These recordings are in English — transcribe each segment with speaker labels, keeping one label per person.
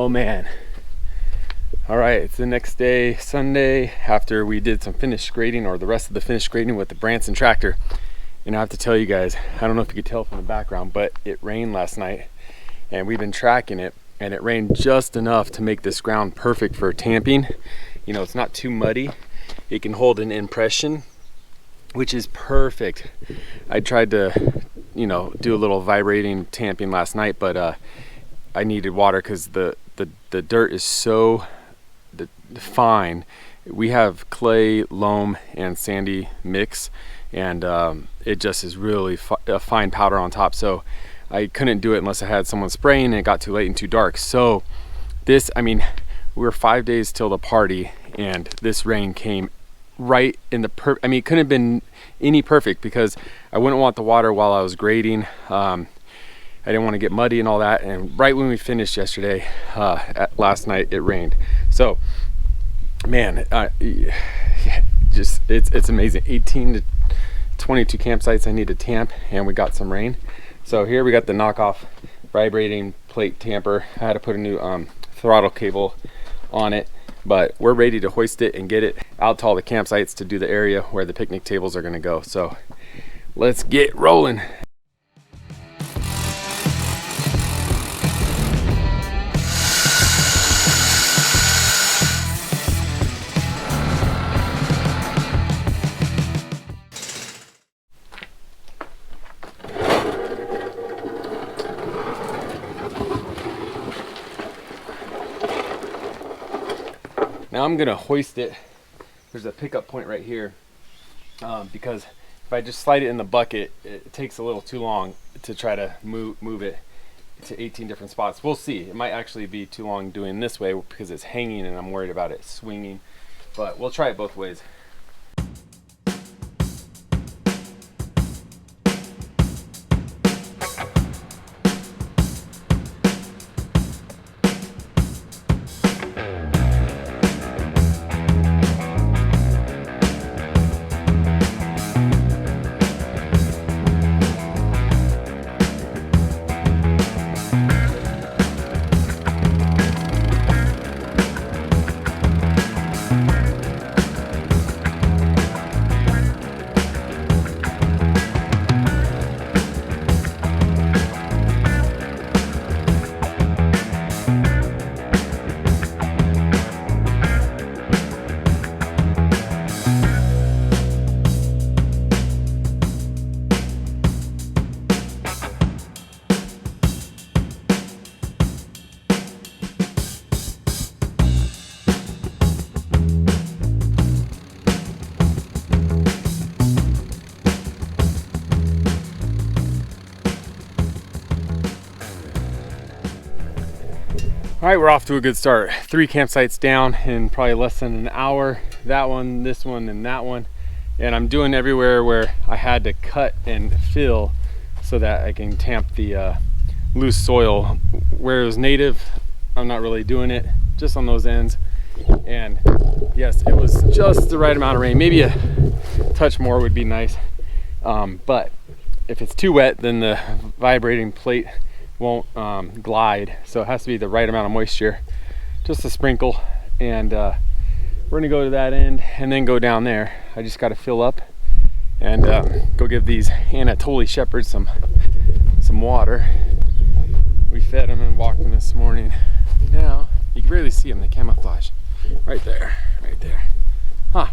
Speaker 1: Oh man. All right, it's the next day, Sunday, after we did some finished grading, or the rest of the finished grading with the Branson tractor. And I have to tell you guys, I don't know if you could tell from the background, but it rained last night and we've been tracking it, and it rained just enough to make this ground perfect for tamping. You know, it's not too muddy. It can hold an impression, which is perfect. I tried to, you know, do a little vibrating tamping last night, but I needed water because the dirt is so fine. We have clay, loam, and sandy mix, and it just is really a fine powder on top. So I couldn't do it unless I had someone spraying, and it got too late and too dark. So this, I mean, we were 5 days till the party, and this rain came right in the I mean, it couldn't have been any perfect, because I wouldn't want the water while I was grading. I didn't want to get muddy and all that. And right when we finished yesterday, last night, it rained. So man, just it's amazing. 18 to 22 campsites I need to tamp, and we got some rain. So here we got the knockoff vibrating plate tamper. I had to put a new throttle cable on it, but we're ready to hoist it and get it out to all the campsites to do the area where the picnic tables are going to go. So let's get rolling. Now I'm gonna hoist it. There's a pickup point right here, because if I just slide it in the bucket, it takes a little too long to try to move it to 18 different spots. We'll see. It might actually be too long doing this way because it's hanging and I'm worried about it swinging, but we'll try it both ways. All right, we're off to a good start. 3 campsites down in probably less than an hour. That one, this one, and that one. And I'm doing everywhere where I had to cut and fill so that I can tamp the loose soil. Where it was native, I'm not really doing it, just on those ends. And yes, it was just the right amount of rain. Maybe a touch more would be nice. But if it's too wet, then the vibrating plate won't glide, so it has to be the right amount of moisture, just a sprinkle. And we're gonna go to that end and then go down there. I just got to fill up and go give these Anatoly shepherds some water. We fed them and walked them this morning. Now you can barely see them, the camouflage right there, huh?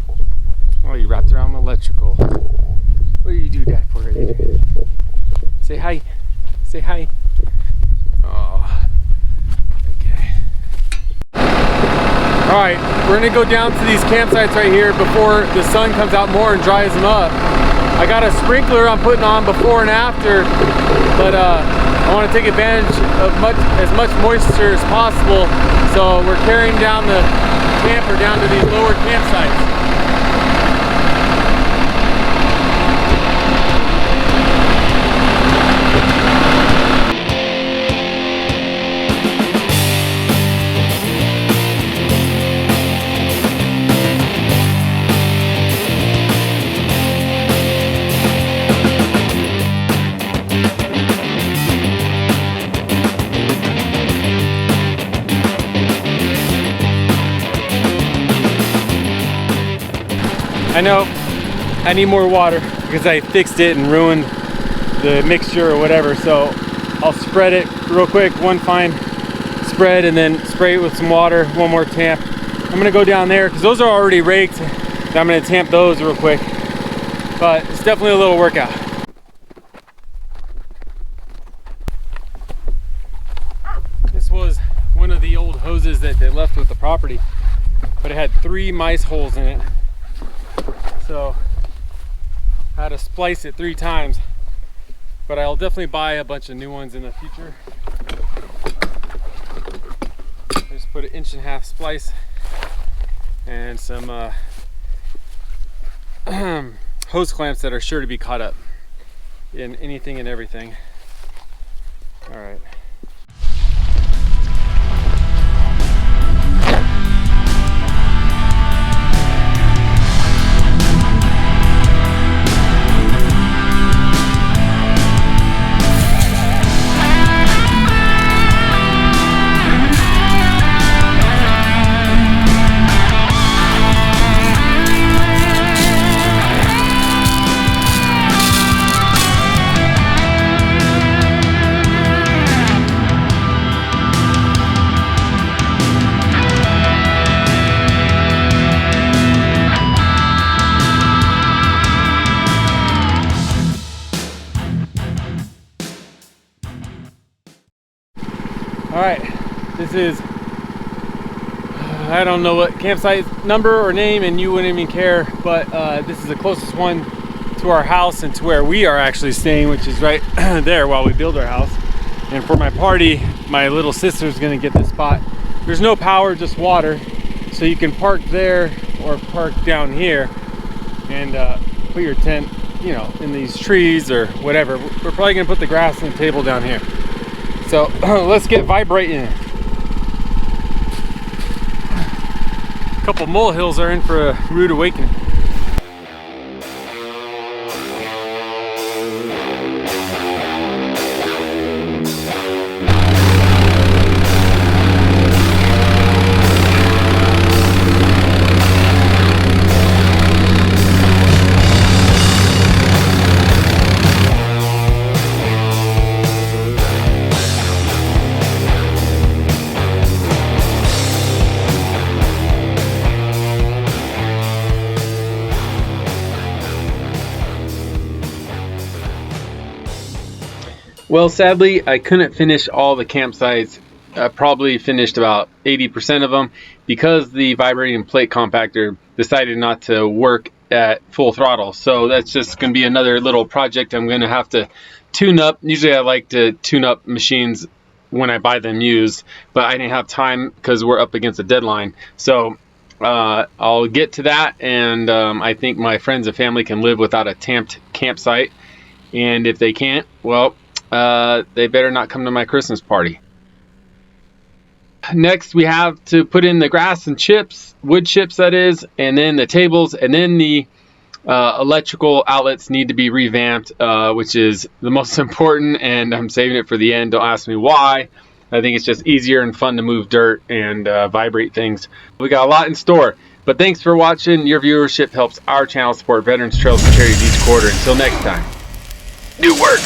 Speaker 1: Oh, you wrapped around the electrical. What do you do that for? Say hi. Say hi. Oh, okay. All right, we're gonna go down to these campsites right here before the sun comes out more and dries them up. I got a sprinkler I'm putting on before and after, but I want to take advantage of as much moisture as possible. So we're carrying down the camper down to these lower campsites. I know I need more water because I fixed it and ruined the mixture or whatever, so I'll spread it real quick, one fine spread, and then spray it with some water, one more tamp. I'm gonna go down there because those are already raked, and I'm gonna tamp those real quick, but it's definitely a little workout. This was one of the old hoses that they left with the property, but it had 3 mice holes in it, so I had to splice it 3 times. But I'll definitely buy a bunch of new ones in the future. I just put an 1.5-inch splice and some hose clamps that are sure to be caught up in anything and everything. All right. All right, this is, I don't know what campsite number or name, and you wouldn't even care, but this is the closest one to our house and to where we are actually staying, which is right there while we build our house. And for my party, my little sister's gonna get this spot. There's no power, just water, so you can park there or park down here and put your tent, you know, in these trees or whatever. We're probably gonna put the grass and the table down here. So let's get vibrating. A couple molehills are in for a rude awakening. Well, sadly, I couldn't finish all the campsites. I probably finished about 80% of them because the vibrating plate compactor decided not to work at full throttle. So that's just going to be another little project I'm going to have to tune up. Usually I like to tune up machines when I buy them used, but I didn't have time because we're up against a deadline. So I'll get to that, and I think my friends and family can live without a tamped campsite. And if they can't, well, they better not come to my Christmas party. Next, we have to put in the grass and chips, wood chips that is, and then the tables, and then the electrical outlets need to be revamped, which is the most important, and I'm saving it for the end. Don't ask me why. I think it's just easier and fun to move dirt and vibrate things. We got a lot in store, but thanks for watching. Your viewership helps our channel support veterans, trails, and charities each quarter. Until next time, new work!